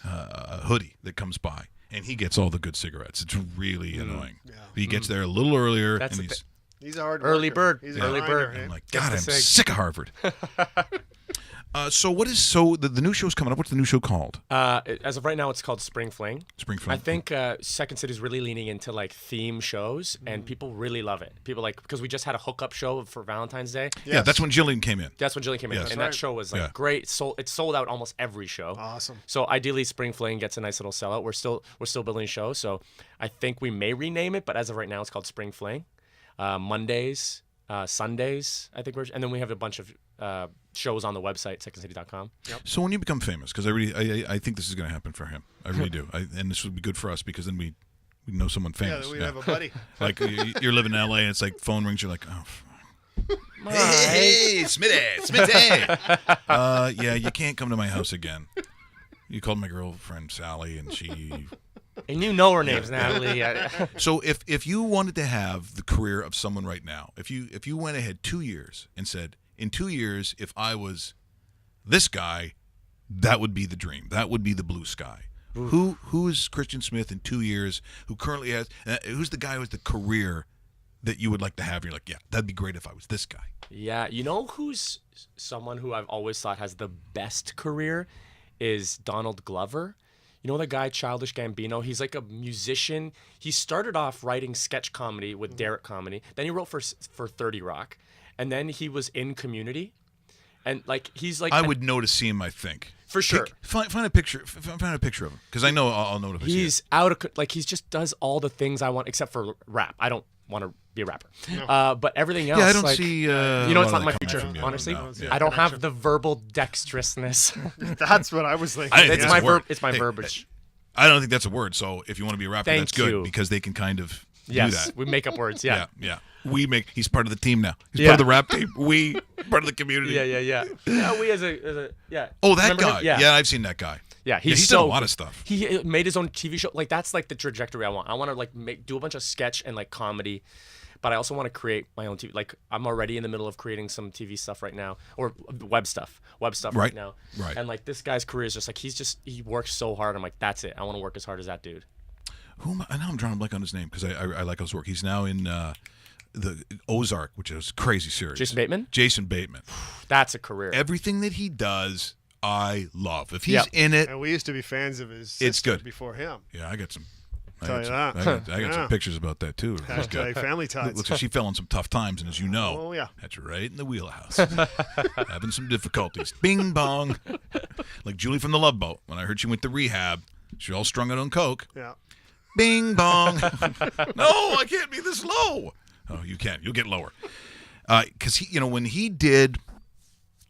hoodie that comes by, and he gets all the good cigarettes. It's really annoying. Yeah. He gets there a little earlier, That's and the he's. He's a hard Early worker. bird. He's a Early grinder, bird. eh? I'm like, Gets God, the I'm cig. sick of Harvard. So the new show's coming up? What's the new show called? As of right now, it's called Spring Fling. Spring Fling. I think Second City is really leaning into like theme shows, and people really love it. People like, because we just had a hookup show for Valentine's Day. Yeah, that's when Jillian came in. That's when Jillian came in, Yes. and Right. that show was like Yeah. great. It sold out almost every show. Awesome. So ideally, Spring Fling gets a nice little sellout. We're still building a show, so I think we may rename it, but as of right now, it's called Spring Fling. Mondays, Sundays, I think and then we have a bunch of shows on the website, secondcity.com. So when you become famous, because I think this is going to happen for him. I really do. And this would be good for us because then we know someone Yeah, famous. we have a buddy. Like you're living in LA and it's like phone rings. You're like, oh. Hey, Smitty. Yeah, you can't come to my house again. You called my girlfriend Sally, and she. and you know her name's Natalie. So if you wanted to have the career of someone right now, if you went ahead 2 years and said, in 2 years, if I was this guy, that would be the dream. That would be the blue sky. Who is Christian Smith in 2 years? Who currently has? Who's the guy who has the career that you would like to have? You're like, yeah, that'd be great if I was this guy. Yeah, you know who's someone who I've always thought has the best career is Donald Glover. You know the guy Childish Gambino? He's like a musician. He started off writing sketch comedy with Derek Comedy. Then he wrote for 30 Rock. And then he was in Community. And like he's like I would know to see him. I think for sure. Find a picture. Find a picture of him because I know I'll know if I see it. He's out of like he just does all the things I want except for rap. I don't want to be a rapper. But everything else. Yeah, I don't like, see. you know, a lot it's of not my that coming future. from you. Honestly, No, yeah. I don't have the verbal dexterousness. That's what I was thinking. I think it's that's my a word. It's my Hey, verbiage. I don't think that's a word. So if you want to be a rapper, Thank that's good you. because they can kind of do Yes, that. we make up words. Yeah. Yeah. He's part of the team now. He's Yeah. part of the rap team. We part of the community. Yeah. Yeah, we as a yeah. Oh, that Remember him? guy. Yeah. Yeah, I've seen that guy. Yeah, He's so done a lot good. of stuff. He made his own TV show. Like that's like the trajectory I want. I want to like do a bunch of sketch and like comedy, but I also want to create my own TV. Like I'm already in the middle of creating some TV stuff right now, or web stuff right now. Right. And like this guy's career is just like he works so hard. I'm like, that's it. I want to work as hard as that dude. I know I'm drawing a blank on his name because I like his work. He's now in the Ozark, which is a crazy series. Jason Bateman. That's a career. Everything that he does, I love. If he's in it, And we used to be fans of his It's sister good. before him. yeah, I got some. Tell you that. I got Yeah. some pictures about that too. It was good. Hashtag family ties. Looks like she fell in some tough times, and as you know, Oh, yeah. that's right in the wheelhouse. Having some difficulties. Bing bong. Like Julie from the Love Boat. When I heard she went to rehab, she all strung out on coke. Yeah. Bing bong. No, I can't be this low. Oh, you can. You'll get lower. Because he, when he did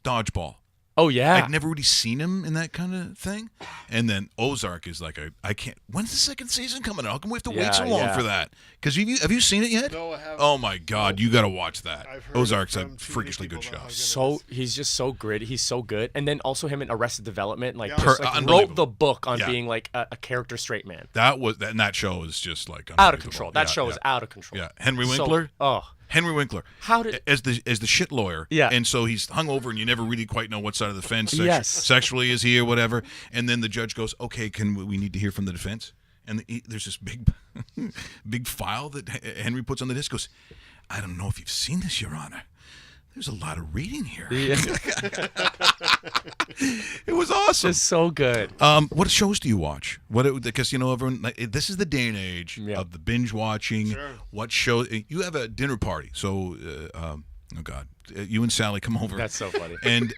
Dodgeball, Oh yeah. I'd never really seen him in that kind of thing. And then Ozark is like I can't. When's the second season coming out? How come we have to wait so long Yeah. for that? Because have you seen it yet? No, I haven't. Oh my God, you got to watch that. I've heard Ozark's it a from too many freakishly good people show. about how good He's just so gritty. He's so good. And then also him in Arrested Development, like Yeah. just like Unbelievable. wrote the book on Yeah. being like a character straight man. And that show is just like Out of unbelievable. control. That show is out of control. Yeah, Henry So- Winkler. oh. Henry Winkler. How did- as the shit lawyer? Yeah. And so he's hungover, and you never really quite know what side of the fence Yes. sexually is he or whatever. And then the judge goes, "Okay, we need to hear from the defense?" And there's this big, big file that Henry puts on the desk. Goes, "I don't know if you've seen this, Your Honor. There's a lot of reading here." It was awesome. Just so good. What shows do you watch? Because everyone. This is the day and age Yeah. of the binge watching. Sure. What show? You have a dinner party, so oh God, you and Sally come over. That's so funny. And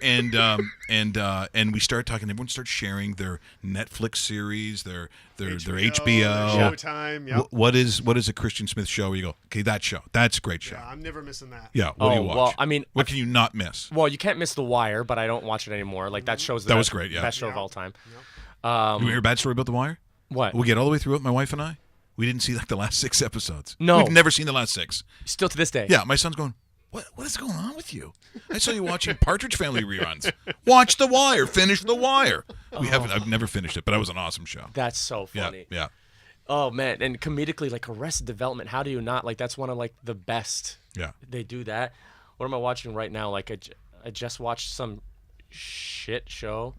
we start talking. Everyone starts sharing their Netflix series, their HBO. Showtime. Yeah. What is a Christian Smith show where you go, okay, that show, that's a great show. Yeah, I'm never missing that. Yeah. What do you watch? Well, I mean, what can you not miss? well, you can't miss The Wire, but I don't watch it anymore. Like that show's That was great, yeah. best show of all time. You hear a bad story about The Wire? What? We get all the way through it, my wife and I. We didn't see like the last 6 episodes. No. We've never seen the last 6. Still to this day. Yeah, my son's going, what is going on with you? I saw you watching Partridge Family reruns. Watch The Wire. Finish The Wire. I've never finished it, but that was an awesome show. That's so Yeah, funny. yeah. Oh man, and comedically, like Arrested Development. How do you not like? That's one of like the best. Yeah. They do that. What am I watching right now? Like I just watched some shit show.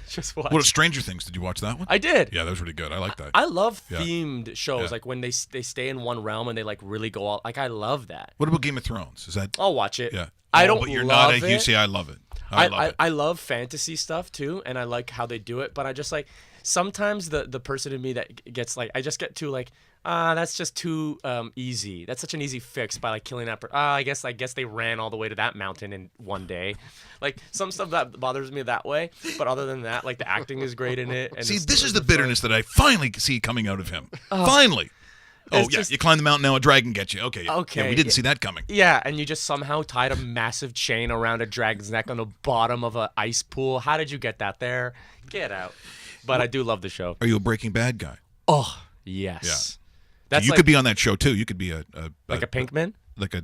Just watched. What Stranger Things? Did you watch that one? I did. Yeah, that was really good. I like that. I love Yeah. themed shows, Yeah. like when they stay in one realm and they like really go all. Like I love that. What about Game of Thrones? Is that? I'll watch it. Yeah. I Oh, don't. But you're love not a it. huge. See, I love it. I love it. I love fantasy stuff too, and I like how they do it. But I just like sometimes the person in me that gets like I just get too like that's just too easy. That's such an easy fix by like killing that. I guess they ran all the way to that mountain in one day. Like some stuff that bothers me that way. But other than that, like the acting is great in it. And See, the this stories is the are fun. bitterness that I finally see coming out of him. Finally. Oh, It's yeah, just- you climb the mountain, now a dragon gets you. Okay. Yeah, Okay, we didn't yeah. see that coming. Yeah, and you just somehow tied a massive chain around a dragon's neck on the bottom of an ice pool. How did you get that there? Get out. But I do love the show. Are you a Breaking Bad guy? Oh, yes. So you like, could be on that show, too. You could be a Pinkman? like a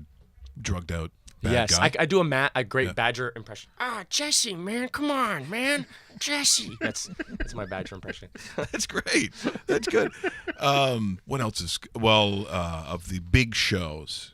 drugged out bad Yes, guy. I do a great Badger impression. Jesse, man, come on, man, Jesse. That's my Badger impression. That's great. That's good. What else is of the big shows?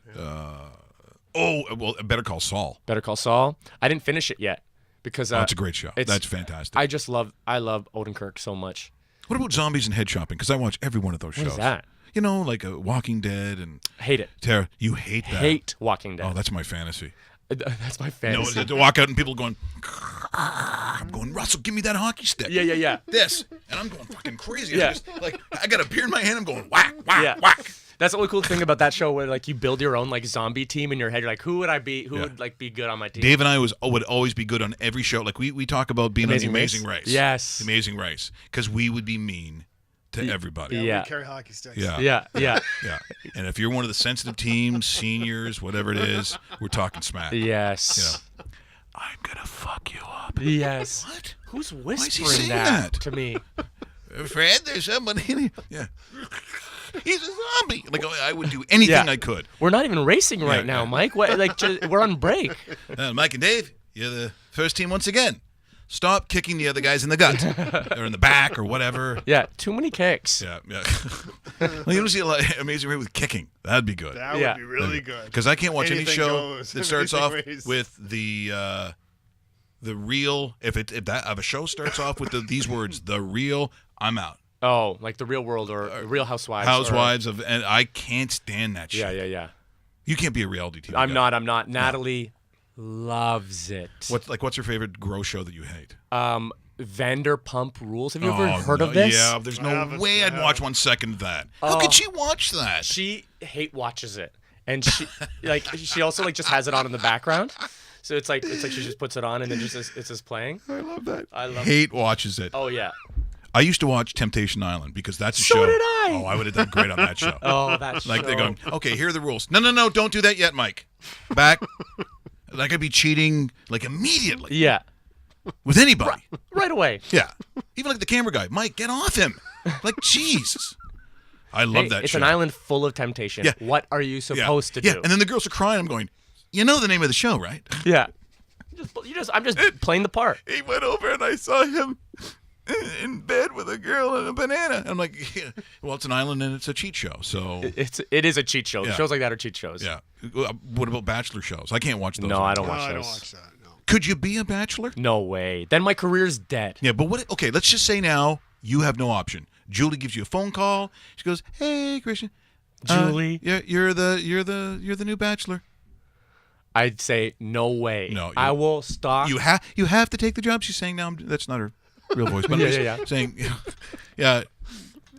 Better Call Saul. Better Call Saul. I didn't finish it yet because That's a great show. it's- That's fantastic. I love Odenkirk so much. What about Zombies and Head Shopping? Because I watch every one of those shows. What is that? You know, like Walking Dead and Hate it. Terror. You hate that. Hate Walking Dead. Oh, that's my fantasy. That's my No, fantasy. to walk out and people going, I'm going, Russell, give me that hockey stick. Yeah. This. And I'm going fucking crazy. Yeah. I got a beer in my hand. I'm going, whack, whack, Yeah. whack. That's the only cool thing about that show, where like you build your own like zombie team in your head. You're like, who would I be? Who Yeah. would like be good on my team? Dave and I would always be good on every show. Like we talk about being Amazing on The Amazing Race? Race. Yes. The Amazing Race. Because we would be mean to everybody. Yeah. We carry hockey sticks. Yeah. Yeah, yeah, Yeah. And if you're one of the sensitive teams, seniors, whatever it is, we're talking smack. yes, You know, I'm going to fuck you up. yes. What? Who's is he whispering saying that that? to me? Fred, there's somebody in here. Yeah. He's a zombie. Like, I would do anything Yeah. I could. We're not even racing right now, yeah. Mike. What? Like, we're on break. Mike and Dave, you're the first team once again. Stop kicking the other guys in the gut or in the back or whatever. Yeah, too many kicks. Yeah, yeah. Well, you don't see a lot Amazing Race with kicking. That'd be good. That Yeah. would be really good. Because I can't watch any Anything show goes. that starts Amazing off Race. with the real. If a show starts off with these words, the real, I'm out. Oh, like the Real World or Real Housewives. Housewives of, and I can't stand that shit. Yeah, yeah, yeah. You can't be a reality TV. I'm guy. not. Natalie loves it. What's your favorite gross show that you hate? Vanderpump Rules. Have you ever Oh, heard no, of this? Yeah, there's I no haven't. way I I'd watch haven't. 1 second of that. How could she watch that? She hate watches it, and she she also like just has it on in the background. So it's like she just puts it on and then it's just playing. I love that. I love. Hate watches it. Oh yeah. I used to watch Temptation Island because that's a So show. did I. Oh, I would have done great on that show. Oh, that's Like they're going, okay, here are the rules. No, don't do that yet, Mike. Back. Like I'd be cheating like immediately Yeah. with anybody. Right away. Yeah. Even like the camera guy. Mike, get off him. Like, Jesus. I love Hey, that it's show. an island full of temptation. Yeah. What are you Yeah. supposed to Yeah. do? And then the girls are crying. I'm going, you know the name of the show, right? Yeah. I'm just playing the part. He went over and I saw him in bed with a girl and a banana. And I'm like, yeah. Well, it's an island and it's a cheat show. So, It is a cheat show. Yeah. Shows like that are cheat shows. yeah. What about Bachelor shows? I can't watch those. No, I don't No, watch I those. don't watch that. No. Could you be a bachelor? No way. Then my career's dead. Yeah, but what? Okay, let's just say now you have no option. Julie gives you a phone call. She goes, "Hey, Christian, Julie? you're the new bachelor. I'd say no way. No, I will stalk. You have to take the job." She's saying now. That's not her real voice, but I'm Yeah, just yeah, yeah. saying, yeah.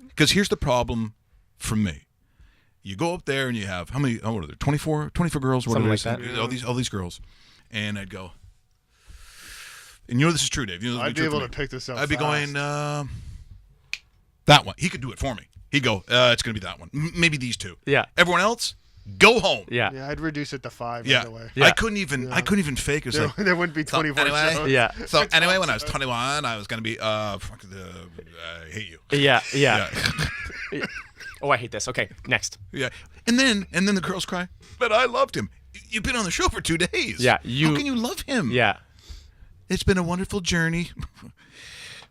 Because here's the problem from me. You go up there and you have how many? Oh, what are there? 24 girls. What Something are like there? that. All these girls, and I'd go. And you know this is true, Dave. You know this I'd is be true for able me. to pick this up. I'd be fast. going, that one. He could do it for me. He'd go, it's going to be that one. Maybe these two. Yeah. Everyone else, go home. Yeah. Yeah, I'd reduce it to 5 Yeah. right away. Yeah. I couldn't even fake it. It was like, There wouldn't be 24 anyway, shows. Yeah. so anyway, when I was 21, I was going to be, I hate you. Yeah. Yeah. Yeah. Oh, I hate this. Okay, next. Yeah. And then the girls cry, but I loved him. You've been on the show for 2 days. Yeah, How can you love him? Yeah. It's been a wonderful journey.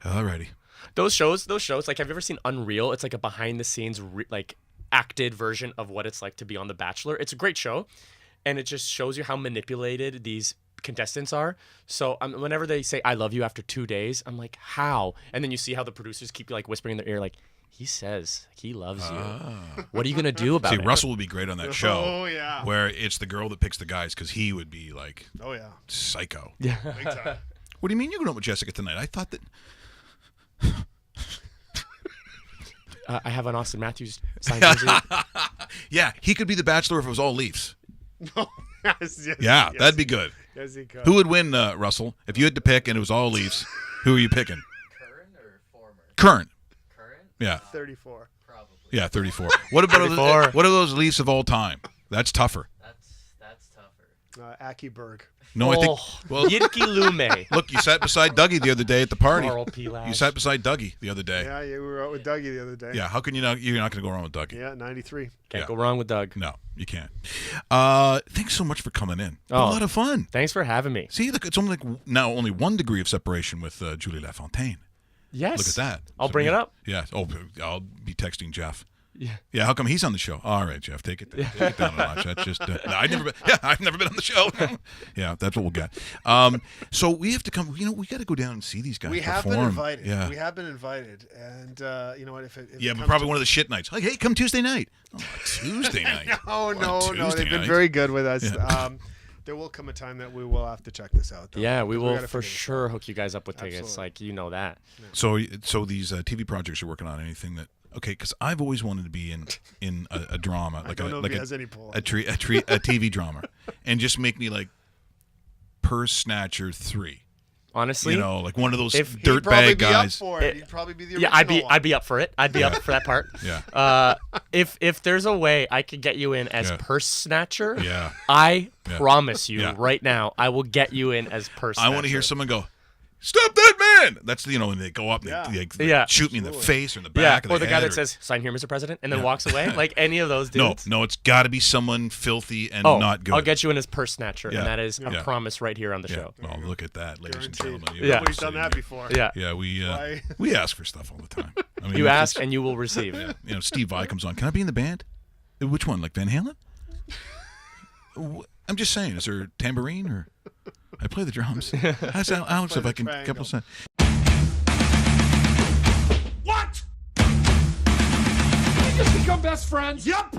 Alrighty. Those shows, like, have you ever seen Unreal? It's like a behind the scenes, like, acted version of what it's like to be on The Bachelor. It's a great show, and it just shows you how manipulated these contestants are. So whenever they say "I love you" after 2 days, I'm like, how? And then you see how the producers keep like whispering in their ear, like, he says he loves you. What are you gonna do about See, it? Russell would be great on that show. Oh, yeah. Where it's the girl that picks the guys because he would be like Oh, yeah. psycho. Yeah. Big time. What do you mean you're going out with Jessica tonight? I thought that. I have an Austin Matthews signed jersey. Yeah, he could be the Bachelor if it was all Leafs. yes, Yeah, yes, that'd be good. Yes, he could. Who would win, Russell? If you had to pick and it was all Leafs, who are you picking? Current or former? Current. Current? Yeah, 34. Probably. yeah, 34. What about 34. what are those Leafs of all time? That's tougher. That's tougher. Aki Berg. No, I think. Oh, Well, Yidki Lume. look, you sat beside Dougie the other day at the party. Carl P. Lash. You sat beside Dougie the other day. Yeah, we were out with Dougie the other day. Yeah, how can you not? You're not going to go wrong with Dougie. Yeah, 93. Can't Yeah. go wrong with Doug. No, you can't. Thanks so much for coming in. A Oh. lot of fun. Thank for having me. See, look, it's only like now only 1 degree of separation with Julie Lafontaine. Yes. Look at that. I'll So, bring yeah. it up. Yeah. Oh, I'll be texting Jeff. Yeah. Yeah. How come he's on the show? All right, Jeff, take it down a notch. That's just. No, I've never been on the show. Yeah, that's what we'll get. So we have to come. You know, we got to go down and see these guys. We have perform. been invited. Yeah. We have been invited. And you know what? If it Yeah, but comes probably to- one of the shit nights. Like, hey, come Tuesday night. Oh, Tuesday night. Oh, What, no. Tuesday They've been night? very good with us. Yeah. There will come a time that we will have to check this out. Though, Yeah, we because will gotta for figure this sure hook you guys up with tickets. Absolutely. Like, you know that. So these TV projects you're working on, anything that Okay, because I've always wanted to be in a drama, like don't know a if like he a, has any pull. a TV drama, and just make me like Purse Snatcher 3. Honestly, You know, like one of those If- He'd probably dirtbag be up guys. for it. He'd probably be the original yeah, I'd one. be up for it. I'd be up for that part. Yeah. If there's a way I could get you in as Yeah. Purse Snatcher, Yeah. I Yeah. promise you Yeah. right now, I will get you in as Purse I Snatcher. want to hear someone go, "Stop that man!" That's when they go up and Yeah. they Yeah. shoot me in the face or in the Yeah, back. or of the the guy head that says, "Sign here, Mr. President," and then Yeah. walks away. Like any of those dudes. No, it's got to be someone filthy and Oh, not good. I'll get you in as Purse Snatcher, Yeah. and that is a Yeah. promise right here on the Yeah. show. Well, look at that, ladies and Guaranteed. gentlemen. Yeah. Nobody's done that before. Yeah. Yeah, Why? we ask for stuff all the time. I mean, You if ask it's- and you will receive. Steve Vai comes on. Can I be in the band? Which one? Like Van Halen? I'm just saying. Is there a tambourine or? I play the drums. Ask Alex Play if I the can triangle. couple cents. What? We just become best friends? Yep.